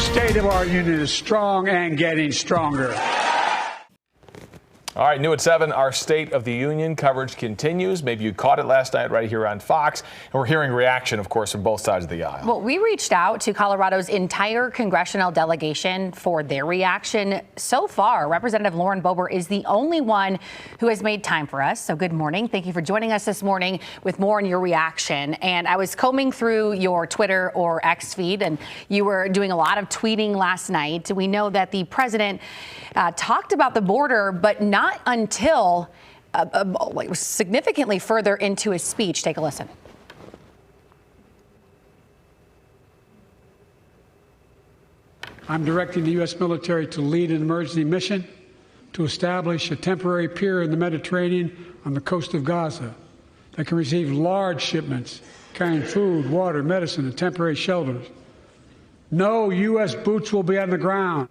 state of our union is strong and getting stronger. All right, new at 7, our State of the Union coverage continues. Maybe you caught it last night right here on Fox. And we're hearing reaction, of course, from both sides of the aisle. Well, we reached out to Colorado's entire congressional delegation for their reaction. So far, Representative Lauren Boebert is the only one who has made time for us. So good morning. Thank you for joining us this morning with more on your reaction. And I was combing through your Twitter or X feed, and you were doing a lot of tweeting last night. We know that the president talked about the border, but not until significantly further into his speech. Take a listen. I'm directing the U.S. military to lead an emergency mission to establish a temporary pier in the Mediterranean on the coast of Gaza that can receive large shipments carrying food, water, medicine, and temporary shelters. No U.S. boots will be on the ground.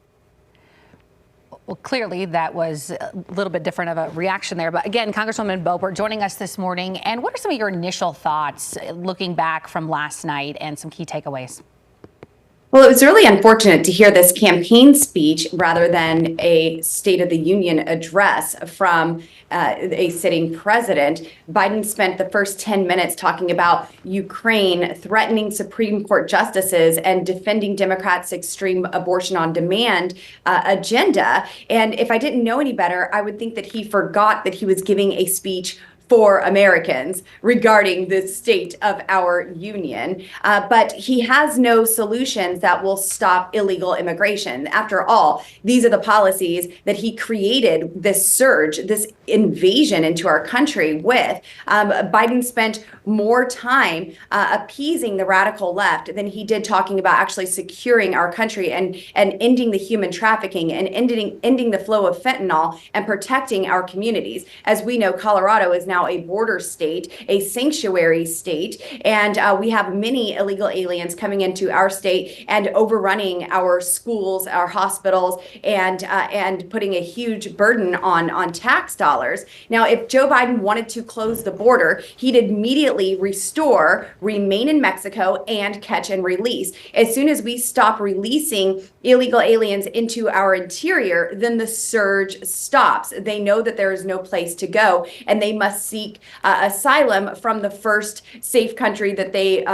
Well, clearly that was a little bit different of a reaction there. But again, Congresswoman Boebert joining us this morning. And what are some of your initial thoughts looking back from last night and some key takeaways? Well, it was really unfortunate to hear this campaign speech rather than a State of the Union address from a sitting president. Biden spent the first 10 minutes talking about Ukraine, threatening Supreme Court justices, and defending Democrats' extreme abortion on demand agenda. And if I didn't know any better, I would think that he forgot that he was giving a speech for Americans regarding the state of our union. But he has no solutions that will stop illegal immigration. After all, these are the policies that he created this surge, this invasion into our country with. Biden spent more time appeasing the radical left than he did talking about actually securing our country and ending the human trafficking and ending the flow of fentanyl and protecting our communities. As we know, Colorado is now a border state, a sanctuary state, and we have many illegal aliens coming into our state and overrunning our schools, our hospitals, and putting a huge burden on tax dollars. Now, if Joe Biden wanted to close the border, he'd immediately restore, remain in Mexico, and catch and release. As soon as we stop releasing illegal aliens into our interior, then the surge stops. They know that there is no place to go, and they must seek asylum from the first safe country that they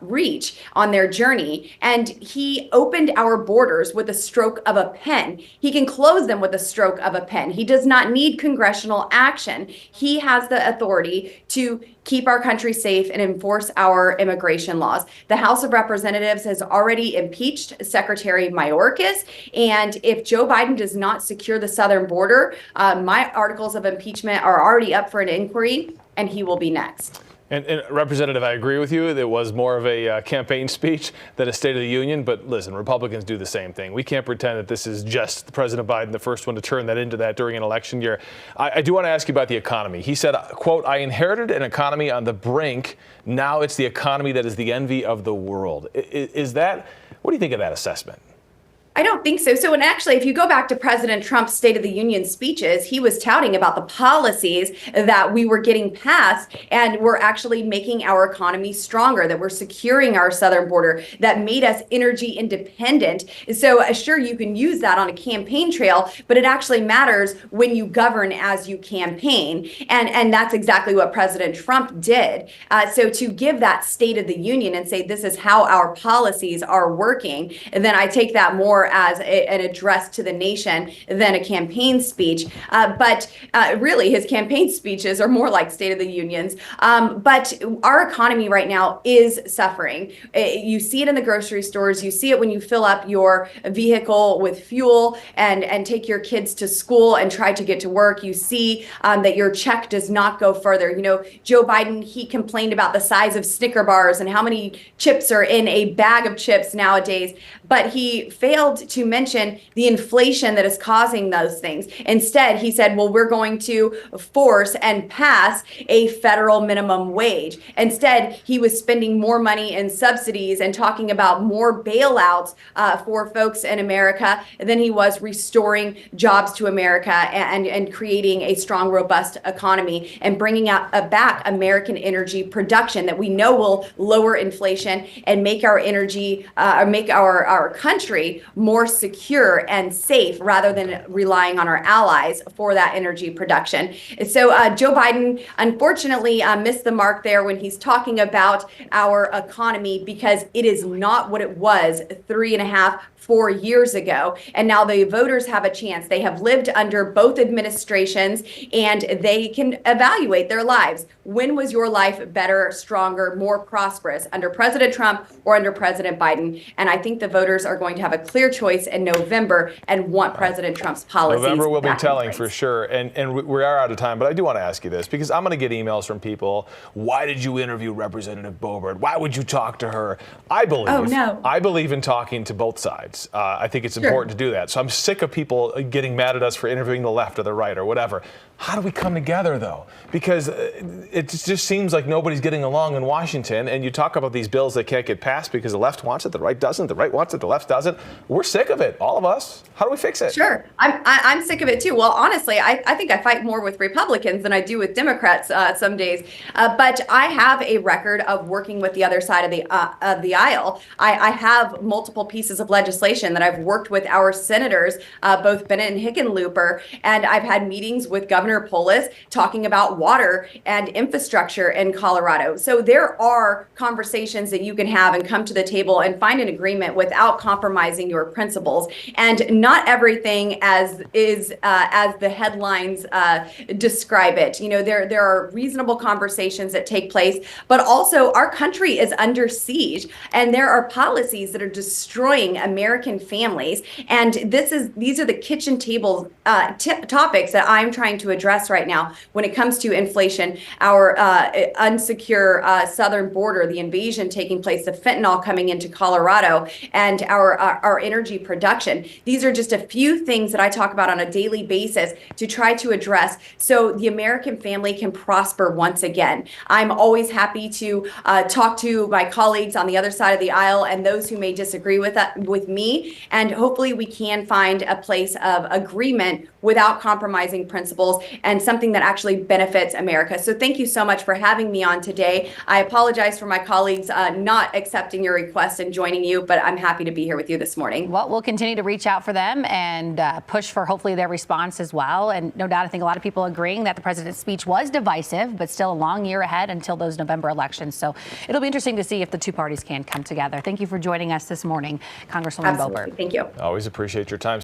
reach on their journey. And he opened our borders with a stroke of a pen. He can close them with a stroke of a pen. He does not need congressional action. He has the authority to keep our country safe and enforce our immigration laws. The House of Representatives has already impeached Secretary Mayorkas. And if Joe Biden does not secure the southern border, my articles of impeachment are already up for an inquiry, and he will be next. And Representative, I agree with you. It was more of a campaign speech than a State of the Union. But listen, Republicans do the same thing. We can't pretend that this is just President Biden, the first one to turn that into that during an election year. I do want to ask you about the economy. He said, quote, "I inherited an economy on the brink. Now it's the economy that is the envy of the world." Is that, what do you think of that assessment? I don't think so. So, and actually, if you go back to President Trump's State of the Union speeches, he was touting about the policies that we were getting passed and were actually making our economy stronger, that we're securing our southern border, that made us energy independent. So sure, you can use that on a campaign trail, but it actually matters when you govern as you campaign. And that's exactly what President Trump did. So to give that State of the Union and say, this is how our policies are working, and then I take that more as an address to the nation than a campaign speech. But really, his campaign speeches are more like State of the Unions. But our economy right now is suffering. You see it in the grocery stores. You see it when you fill up your vehicle with fuel and take your kids to school and try to get to work. You see that your check does not go further. You know, Joe Biden, he complained about the size of Snicker bars and how many chips are in a bag of chips nowadays. But he failed failed to mention the inflation that is causing those things. Instead, he said, well, we're going to force and pass a federal minimum wage. Instead, he was spending more money in subsidies and talking about more bailouts for folks in America than he was restoring jobs to America and creating a strong, robust economy and bringing out back American energy production that we know will lower inflation and make our energy, make our country more secure and safe rather than relying on our allies for that energy production. So Joe Biden, unfortunately, missed the mark there when he's talking about our economy, because it is not what it was 3.5, 4 years ago. And now the voters have a chance. They have lived under both administrations and they can evaluate their lives. When was your life better, stronger, more prosperous, under President Trump or under President Biden? And I think the voters are going to have a clear choice in November and want President Trump's policies. November will be back in telling place. for sure. And we are out of time, but I do want to ask you this, because I'm going to get emails from people. Why did you interview Representative Boebert? Why would you talk to her? I believe in talking to both sides. I think it's important to do that. So I'm sick of people getting mad at us for interviewing the left or the right or whatever. How do we come together, though? Because it just seems like nobody's getting along in Washington, and you talk about these bills that can't get passed because the left wants it, the right doesn't, the right wants it, the left doesn't. We're sick of it, all of us. How do we fix it? Sure. I'm sick of it too. Well, honestly, I think I fight more with Republicans than I do with Democrats some days. But I have a record of working with the other side of the aisle. I have multiple pieces of legislation that I've worked with our senators, both Bennett and Hickenlooper, and I've had meetings with Governor Polis talking about water and infrastructure in Colorado. So there are conversations that you can have and come to the table and find an agreement without compromising your principles. And not everything as the headlines describe it. You know, there are reasonable conversations that take place, but also our country is under siege, and there are policies that are destroying American families. And these are the kitchen table topics that I'm trying to address right now when it comes to inflation, our unsecure southern border, the invasion taking place, the fentanyl coming into Colorado, and our energy production. These are just a few things that I talk about on a daily basis to try to address so the American family can prosper once again. I'm always happy to talk to my colleagues on the other side of the aisle and those who may disagree with me, and hopefully we can find a place of agreement without compromising principles and something that actually benefits America. So thank you so much for having me on today. I apologize for my colleagues not accepting your request and joining you, but I'm happy to be here with you this morning. Well, we'll continue to reach out for them and push for hopefully their response as well. And no doubt, I think a lot of people agreeing that the president's speech was divisive, but still a long year ahead until those November elections. So it'll be interesting to see if the two parties can come together. Thank you for joining us this morning, Congresswoman Absolutely. Boebert. Thank you. Always appreciate your time.